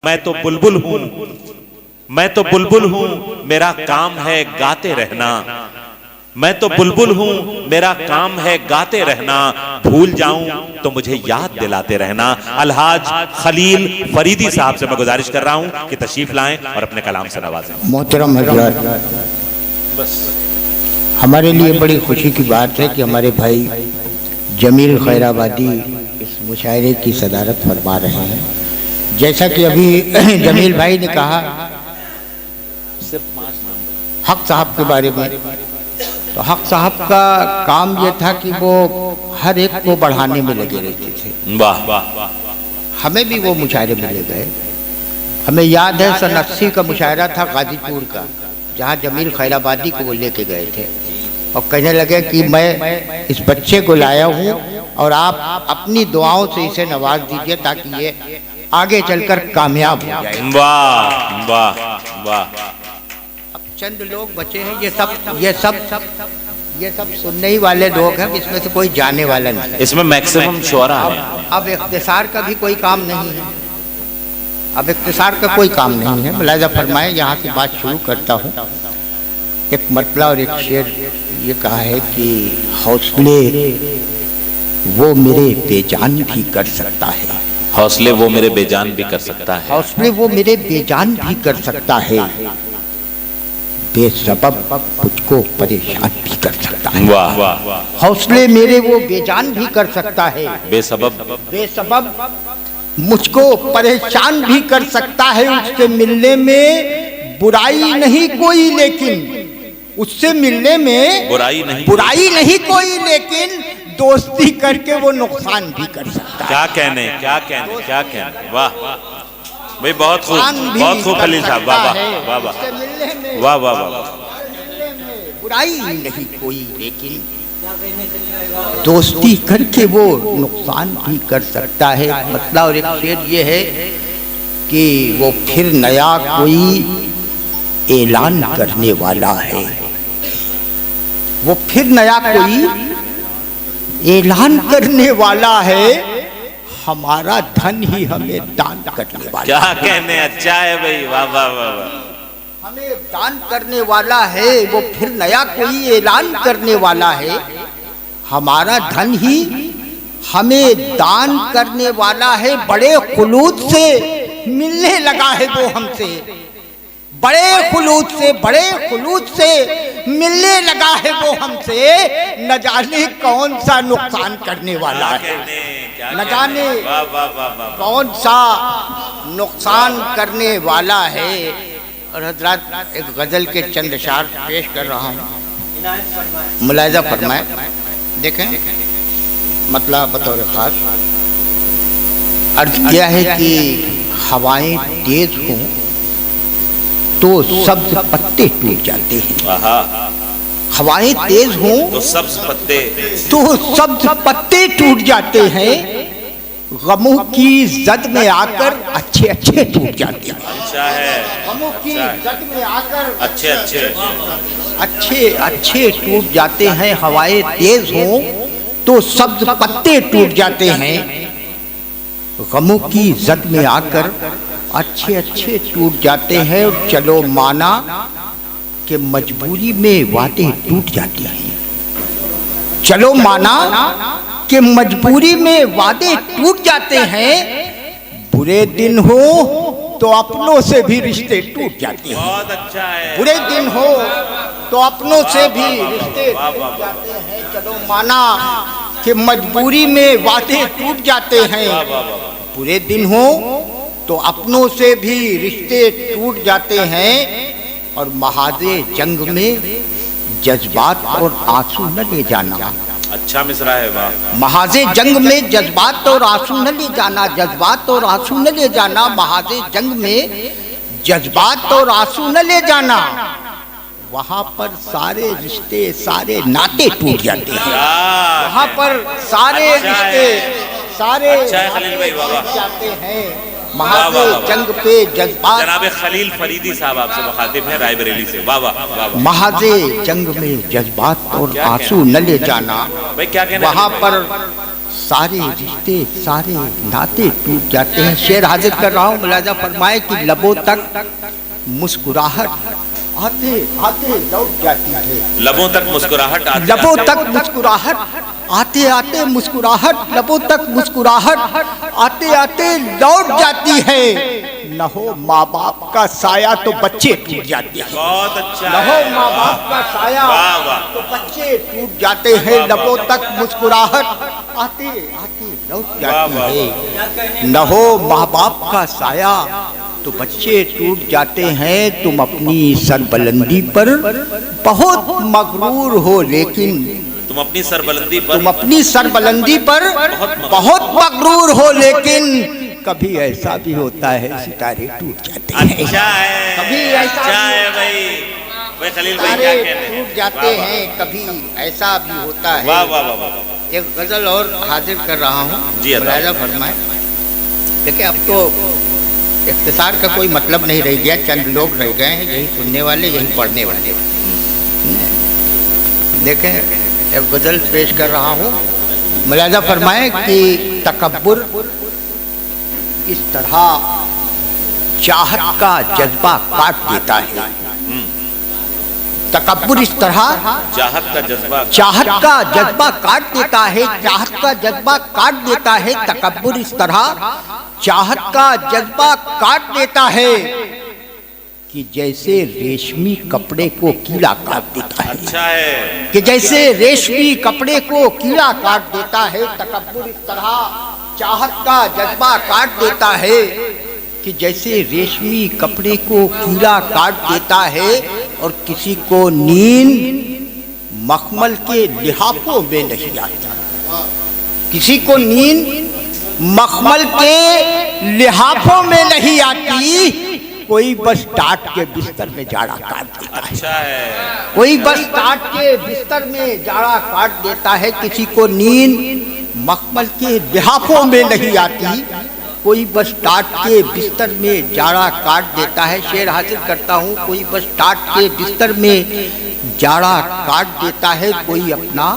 मैं तो बुलबुल हूं, मैं तो बुलबुल हूं, मेरा काम है गाते रहना। मैं तो बुलबुल हूं, मेरा काम है गाते रहना। भूल जाऊं तो मुझे याद दिलाते रहना। अलहाज खलील फरीदी साहब से मैं गुजारिश कर रहा हूं कि तशरीफ लाएं और अपने कलाम से नवाजें। मोहतरम हज़रात, बस हमारे लिए बड़ी खुशी की बात है कि हमारे भाई जमील खैराबादी इस मुशायरे की सदारत फरमा रहे हैं। जैसा कि अभी जमील भाई ने कहा हक साहब के बारे में, तो हक साहब का काम यह था कि वो हर एक को बढ़ाने में लगे रहते थे। वाह वाह, हमें भी वो मुशायरे में ले गए। हमें याद है सन 80 का मुशायरा था गाजीपुर का, जहाँ जमील खैराबादी को वो लेके गए थे और कहने लगे कि मैं इस बच्चे को लाया हूँ और आप अपनी दुआओं से इसे नवाज दीजिए ताकि ये आगे चलकर कामयाब हो जाए। वाह वाह वाह। अब चंद लोग बचे हैं, ये सब सुनने ही वाले लोग हैं, इसमें से कोई जाने वाला नहीं। इसमें मैक्सिमम शुअरा है। अब इख्तिसार का भी कोई काम नहीं है, अब इख्तिसार का कोई काम नहीं है। मुलाहिजा फरमाए, यहाँ से बात शुरू करता हूँ। एक मतला और एक शेर ये कहा है कि हौसले वो मेरे बेजान भी कर सकता है। हौसले वो मेरे बेजान भी कर सकता है। हौसले वो मेरे बेजान भी कर सकता है, बेसबब मुझको परेशान भी कर सकता है। वाह वाह। हौसले मेरे वो बेजान भी कर सकता है, बेसबब मुझको परेशान भी कर सकता है। उससे मिलने में बुराई नहीं कोई, लेकिन उससे मिलने में बुराई नहीं कोई, लेकिन दोस्ती करके वो नुकसान भी कर सकता है। क्या कहने। वाह भाई, बहुत खूब खलील साहब। वाह वाह वाह वाह वाह वाह। बुराई नहीं कोई, लेकिन दोस्ती करके वो नुकसान भी कर सकता है। मतलब और एक शेर ये है कि वो फिर नया कोई ऐलान करने वाला है। वो फिर नया कोई ऐलान करने वाला है, हमारा धन ही हमें दान करने वाला। क्या कहने, अच्छा है भाई। वाह वाह वाह। हमें दान करने वाला है, वो फिर नया कोई ऐलान करने वाला है, हमारा धन ही हमें दान करने वाला है। बड़े खुलूस से मिलने लगा है वो हमसे, बड़े खुलूस से मिलने लगा है वो हमसे। न जाने कौन सा नुकसान करने वाला है, न जाने कौन सा नुकसान करने वाला है। और हजरत एक गजल के चंद अशार पेश कर रहा हूँ, मुलाहिजा फरमाए। देखें, मतलब बतौर खास अर्ज किया है कि हवाएं तेज हों तो सब्ज पत्ते टूट जाते हैं। हवाएं तेज हों तो सब्ज पत्ते टूट जाते हैं। गमों की जद में आकर अच्छे टूट जाते हैं। अच्छा है। गमों की जद में आकर अच्छे टूट जाते हैं। हवाएं तेज हों तो सब्ज पत्ते टूट जाते हैं। गमों की जद में आकर अच्छे टूट जाते हैं। चलो माना कि मजबूरी में वादे टूट जाते हैं। चलो माना कि मजबूरी में वादे टूट जाते हैं। बुरे दिन हो तो अपनों से भी रिश्ते टूट जाते हैं। बहुत अच्छा है। बुरे दिन हो तो अपनों से भी रिश्ते टूट जाते हैं। चलो माना कि मजबूरी में वादे टूट जाते हैं। बुरे दिन हो तो अपनों से भी रिश्ते टूट जाते हैं। और महाज़े जंग में जज्बात और आंसू न ले जाना। अच्छा मिसरा है। वाह। महाज़े जंग में जज्बात और आंसू न ले जाना, जज्बात और आंसू न ले जाना। महाज़े जंग में जज्बात और आंसू न ले जाना। वहाँ पर सारे रिश्ते सारे नाते टूट जाते हैं। वहाँ पर सारे रिश्ते सारे टूट जाते हैं। महाज़े जंग पे जज्बात। जनाब खलील फरीदी साहब आपसे मुखातिब हैं रायबरेली से। वाह वाह। महाज़े जंग में जज्बात और आंसू न ले जाना। भाई क्या कहना, वहाँ पर सारे रिश्ते सारे नाते टूट जाते हैं। शेर हाजिर कर रहा हूँ, मुलाजा फरमाए कि लबों तक मुस्कुराहट आते आते लौट जाती है। लबों तक मुस्कुराहट आते लबों तक मुस्कुराहट आते आते मुस्कुराहट, लबों तक मुस्कुराहट आते आते लौट जाती है। न हो माँ बाप का साया तो बच्चे टूट जाते हैं। बहुत अच्छा। न हो माँ बाप का साया तो बच्चे टूट जाते हैं। लबों तक मुस्कुराहट आते आते लौट जाती है। न हो माँ बाप का साया तो बच्चे टूट जाते हैं। तुम अपनी सरबुलंदी पर बहुत मगरूर हो, लेकिन तुम अपनी सरबुलंदी पर बहुत मगरूर हो, लेकिन कभी ऐसा भी होता है सितारे टूट जाते हैं। अच्छा है, कभी ऐसा अच्छा है भाई खलील भाई क्या कहने टूट जाते हैं, कभी ऐसा भी होता है। वाह वाह वाह। एक गजल और हाजिर कर रहा हूँ, जी मुलाजा फरमाए। देखिए अब तो इख्तिसार का कोई मतलब नहीं रह गया, चंद लोग रह गए हैं, यही सुनने वाले यही पढ़ने वाले। देखें एक गजल पेश कर रहा हूँ, मुलाजा फरमाए कि तकब्बुर इस तरह चाहत का जज्बा काट देता है। तकब्बुर इस तरह चाहत का जज्बा काट देता है, चाहत का जज्बा काट देता है। तकब्बुर इस तरह चाहत का जज्बा काट देता है कि जैसे रेशमी कपड़े को कीड़ा काट देता है। अच्छा है कि जैसे रेशमी कपड़े को कीड़ा काट देता है। तकब्बुर इस तरह चाहत का जज्बा काट देता है कि जैसे रेशमी कपड़े को कीड़ा काट देता है। और किसी को नींद मखमल के लिहाफों में नहीं आता, किसी को नींद मखमल के लिहाफों में नहीं आती। कोई बस टाट के बिस्तर में जाड़ा काट देता है। अच्छा है। कोई बस टाट के बिस्तर में जाड़ा काट देता है। किसी को नींद मखमल के लिहाफों में नहीं आती, कोई बस टाट के बिस्तर में जाड़ा काट देता है। शेर हाजिर करता हूँ, कोई बस टाट के बिस्तर में जाड़ा काट देता है। कोई अपना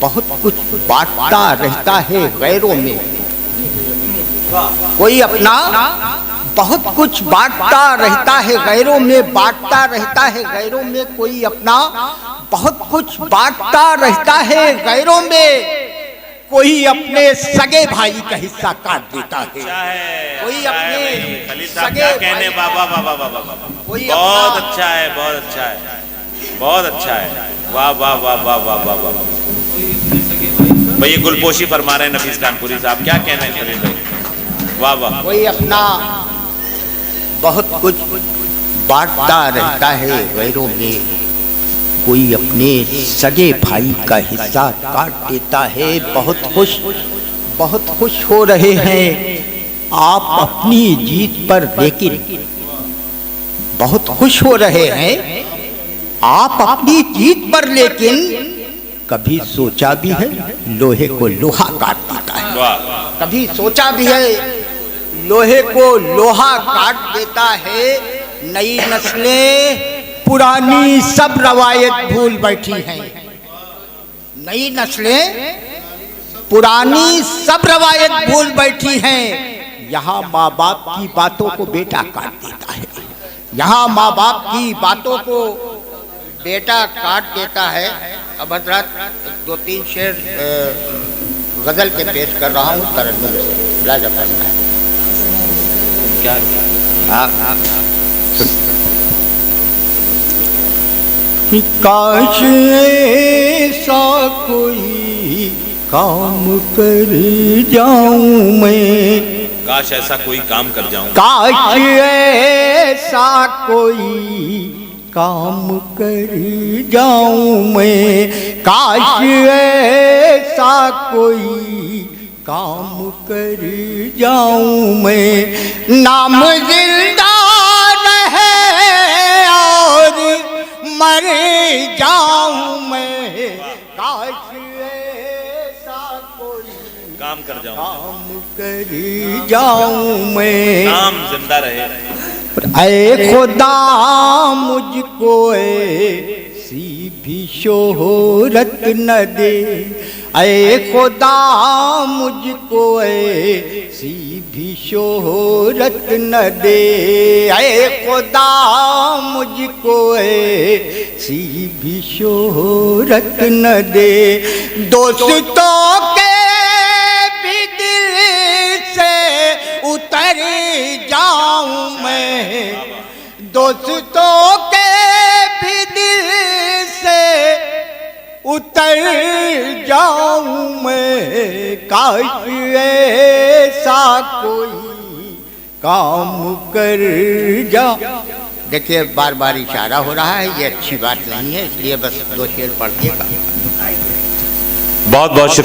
बहुत कुछ बांटता रहता है गैरों में, कोई अपना बहुत कुछ बांटता रहता है गैरों में, बांटता रहता है गैरों में। कोई अपना बहुत कुछ बांटता रहता है गैरों में। कोई अपने सगे भाई का हिस्सा काट देता है। कोई अपने सगे कहने बाबा बाबा बाबा बहुत अच्छा है, बहुत अच्छा है, बहुत अच्छा है। वाह वाह वाह वाह वाह वाह वाह। भाई ये गुलपोशी फरमा रहे हैं नफीस कानपुरी साहब, क्या कहना है खलील भाई? वाह वाह। कोई अपना बहुत कुछ बांटता रहता है गैरों में, कोई अपने सगे भाई का हिस्सा काट देता है। बहुत खुश हो रहे हैं आप अपनी जीत पर, लेकिन बहुत खुश हो रहे हैं आप अपनी जीत पर, लेकिन कभी सोचा भी है लोहे को लोहा काट देता है। कभी सोचा भी है लोहे को लोहा काट देता है। नई नस्लें पुरानी सब रवायत भूल बैठी हैं। नई नस्लें पुरानी सब रवायत भूल बैठी हैं। यहाँ माँ बाप की बातों को बेटा काट देता है, यहाँ माँ बाप की बातों को बेटा काट देता है। अब हजरात 2-3 शेर गजल के पेश कर रहा हूँ तरन्नुम से, राजा फरमाए। क्या? हाँ काश ऐसा कोई काम कर जाऊं मैं, काश ऐसा कोई काम कर जाऊं, काश ऐसा कोई काम कर जाऊं मैं, काश ऐसा कोई काम कर जाऊं मैं। नाम जिंदा रहे और मर जाऊं मैं, काश ऐसा कोई काम कर जाऊं, काम कर जाऊं मैं। नाम जिंदा रहे। ऐ खुदा मुझको ऐसी भी शोहरत न दे, ऐ खुदा मुझको ऐसी भी शोहरत न दे, ऐ खुदा मुझको ऐसी भी शोहरत न दे। दोस्तों के भी दिल से उतर जाऊं मैं, दोस्तों के भी दिल से उतर जाऊं मैं। काश ऐसा कोई काम कर जा। देखिए बार बार इशारा हो रहा है, ये अच्छी बात नहीं है, इसलिए बस 2 शेर पढ़ दिएगा। बहुत बहुत शुक्रिया।